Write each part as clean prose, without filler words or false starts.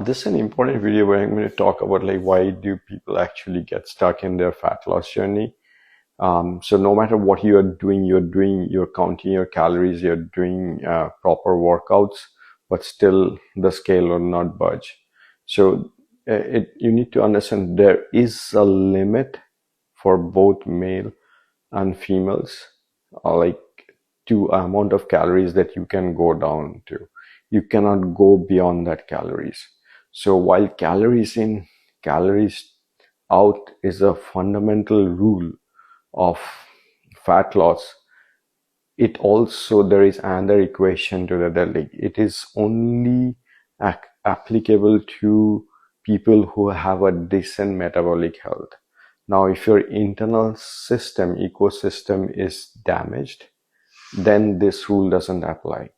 This is an important video where I'm going to talk about like why do people actually get stuck in their fat loss journey. So no matter what you're counting your calories, you're doing proper workouts, but still the scale will not budge. So you need to understand there is a limit for both male and females, like to amount of calories that you can go down to. You cannot go beyond that calories. So while calories in, calories out is a fundamental rule of fat loss, it also there is another equation to that, like it is only applicable to people who have a decent metabolic health. Now, if your internal system, ecosystem is damaged, then this rule doesn't apply.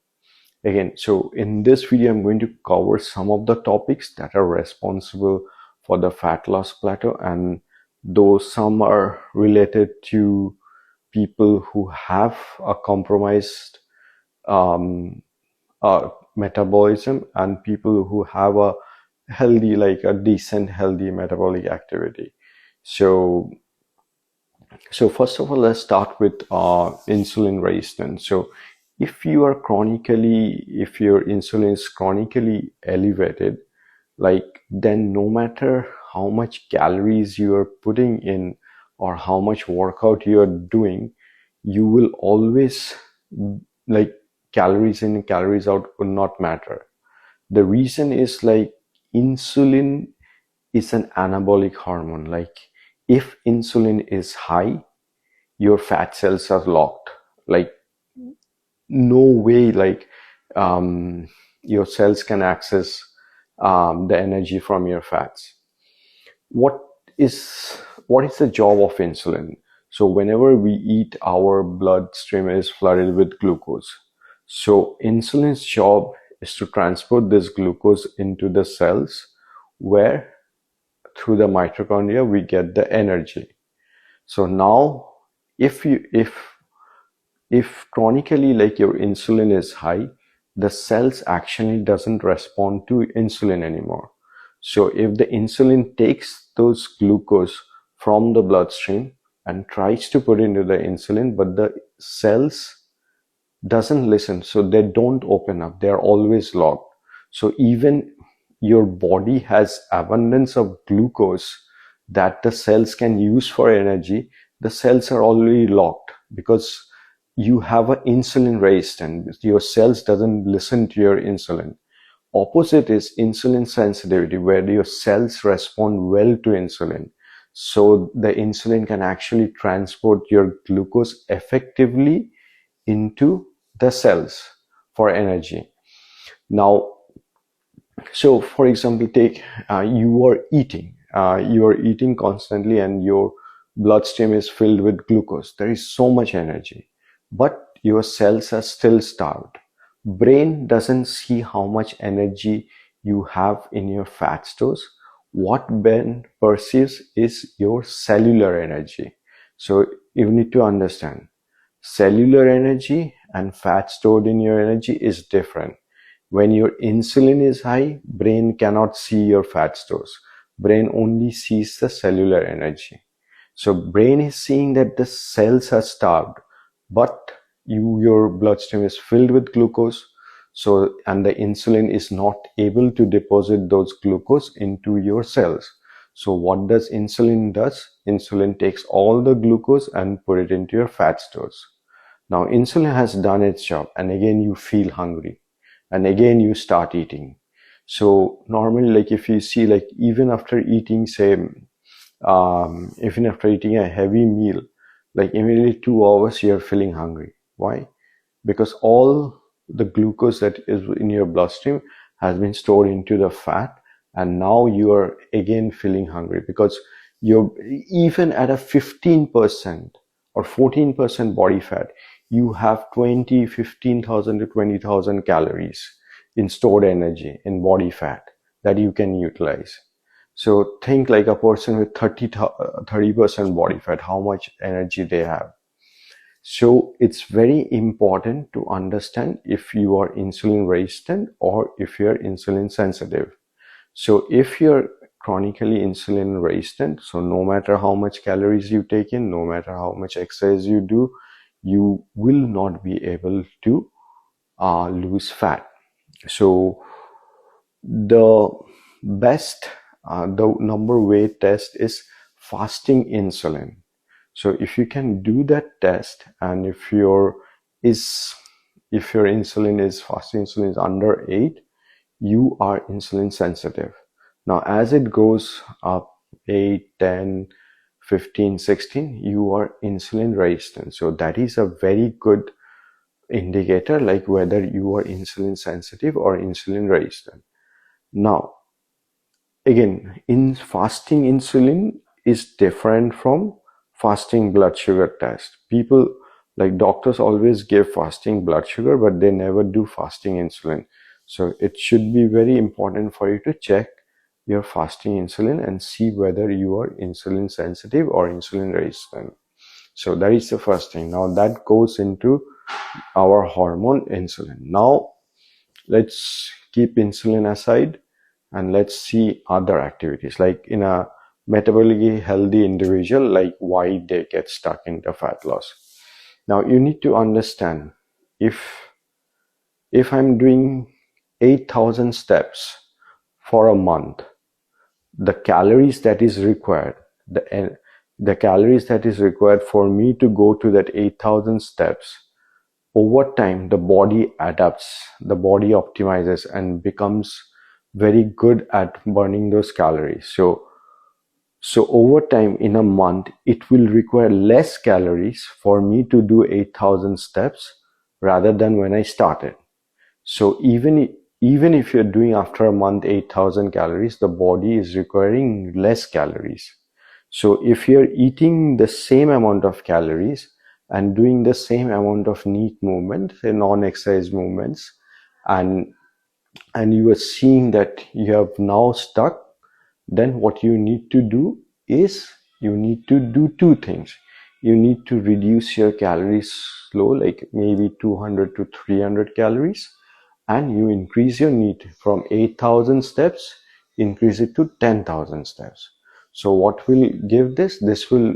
Again, so in this video, I'm going to cover some of the topics that are responsible for the fat loss plateau, and though some are related to people who have a compromised metabolism and people who have a healthy, like a decent, healthy metabolic activity. So first of all, let's start with insulin resistance. So if your insulin is chronically elevated, like then no matter how much calories you are putting in or how much workout you are doing, you will always, like, calories in, calories out will not matter. The reason is like insulin is an anabolic hormone. Like if insulin is high, your fat cells are locked. Like no way, like your cells can access the energy from your fats. What is the job of insulin? So whenever we eat, our bloodstream is flooded with glucose. So insulin's job is to transport this glucose into the cells, where through the mitochondria we get the energy. So now if chronically, like, your insulin is high, the cells actually doesn't respond to insulin anymore. So if the insulin takes those glucose from the bloodstream and tries to put into the insulin, but the cells doesn't listen, so they don't open up, they're always locked. So even your body has abundance of glucose that the cells can use for energy, the cells are already locked because you have an insulin resistance. Your cells doesn't listen to your insulin. Opposite is insulin sensitivity, where your cells respond well to insulin. So the insulin can actually transport your glucose effectively into the cells for energy. Now, so for example, take you are eating constantly and your bloodstream is filled with glucose. There is so much energy, but your cells are still starved. Brain doesn't see how much energy you have in your fat stores. What brain perceives is your cellular energy. So you need to understand, cellular energy and fat stored in your energy is different. When your insulin is high, brain cannot see your fat stores. Brain only sees the cellular energy. So brain is seeing that the cells are starved, but your bloodstream is filled with glucose. So, and the insulin is not able to deposit those glucose into your cells. So what does insulin does? Insulin takes all the glucose and put it into your fat stores. Now insulin has done its job, and again you feel hungry, and again you start eating. So normally, like if you see, like even after eating, say even after eating a heavy meal, like immediately 2 hours you're feeling hungry. Why? Because all the glucose that is in your bloodstream has been stored into the fat, and now you are again feeling hungry because you're even at a 15% or 14% body fat, you have 15,000 to 20,000 calories in stored energy in body fat that you can utilize. So think like a person with 30% body fat, how much energy they have. So it's very important to understand if you are insulin resistant or if you are insulin sensitive. So if you're chronically insulin resistant, so no matter how much calories you take in, no matter how much exercise you do, you will not be able to lose fat. So the best, the number weight test is fasting insulin. So if you can do that test, and is if your insulin is fasting insulin is under 8, you are insulin sensitive. Now as it goes up 8, 10, 15, 16, you are insulin resistant. So that is a very good indicator, like whether you are insulin sensitive or insulin resistant. Now again, in fasting insulin is different from fasting blood sugar test. People, like doctors, always give fasting blood sugar, but they never do fasting insulin. So it should be very important for you to check your fasting insulin and see whether you are insulin sensitive or insulin resistant. So that is the first thing. Now that goes into our hormone insulin. Now let's keep insulin aside and let's see other activities, like in a metabolically healthy individual, like why they get stuck into fat loss. Now you need to understand, if I'm doing 8,000 steps for a month, the calories that is required, the calories that is required for me to go to that 8,000 steps, over time the body adapts, the body optimizes and becomes very good at burning those calories. So over time, in a month, it will require less calories for me to do 8,000 steps rather than when I started. So even if you're doing after a month 8,000 calories, the body is requiring less calories. So if you're eating the same amount of calories and doing the same amount of neat movement, say non-exercise movements, and you are seeing that you have now stuck, then what you need to do is you need to do two things. You need to reduce your calories slow, like maybe 200 to 300 calories, and you increase your NEAT from 8,000 steps, increase it to 10,000 steps. So what will give this? This will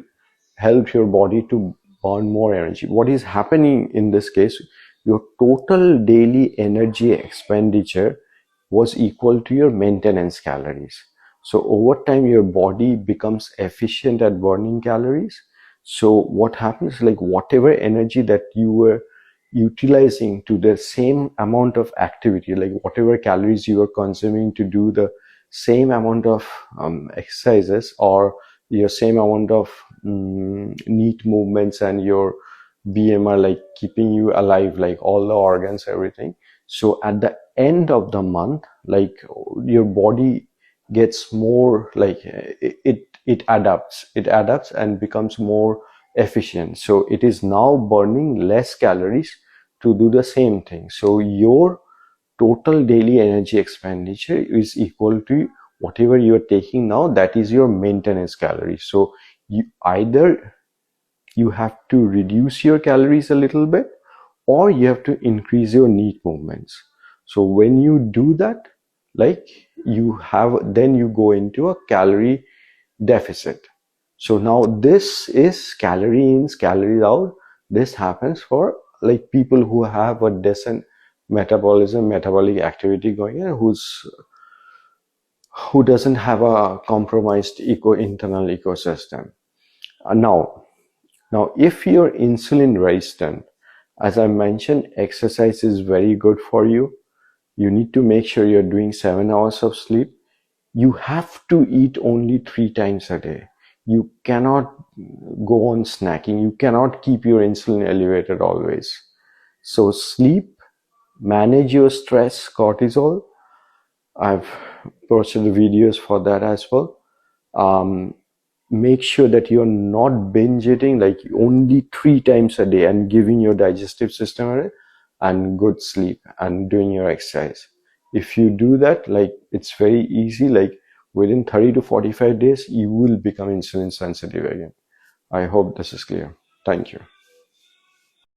help your body to burn more energy. What is happening in this case, your total daily energy expenditure was equal to your maintenance calories. So over time, your body becomes efficient at burning calories. So what happens, like whatever energy that you were utilizing to the same amount of activity, like whatever calories you are consuming to do the same amount of exercises, or your same amount of neat movements, and your BMR, like keeping you alive, like all the organs, everything. So at the end of the month, like your body gets more, like it adapts and becomes more efficient. So it is now burning less calories to do the same thing. So your total daily energy expenditure is equal to whatever you are taking now, that is your maintenance calories. So either you have to reduce your calories a little bit, or you have to increase your neat movements. So when you do that, like then you go into a calorie deficit. So now this is calorie in, calorie out. This happens for like people who have a decent metabolism, metabolic activity going on, who doesn't have a compromised internal ecosystem. Now, if you're insulin resistant, as I mentioned, exercise is very good for you. You need to make sure you're doing 7 hours of sleep. You have to eat only 3 times a day. You cannot go on snacking. You cannot keep your insulin elevated always. So sleep, manage your stress, cortisol. I've posted the videos for that as well. Make sure that you're not binge eating, like only 3 times a day, and giving your digestive system and good sleep and doing your exercise. If you do that, like it's very easy, like within 30 to 45 days, you will become insulin sensitive again. I hope this is clear. Thank you.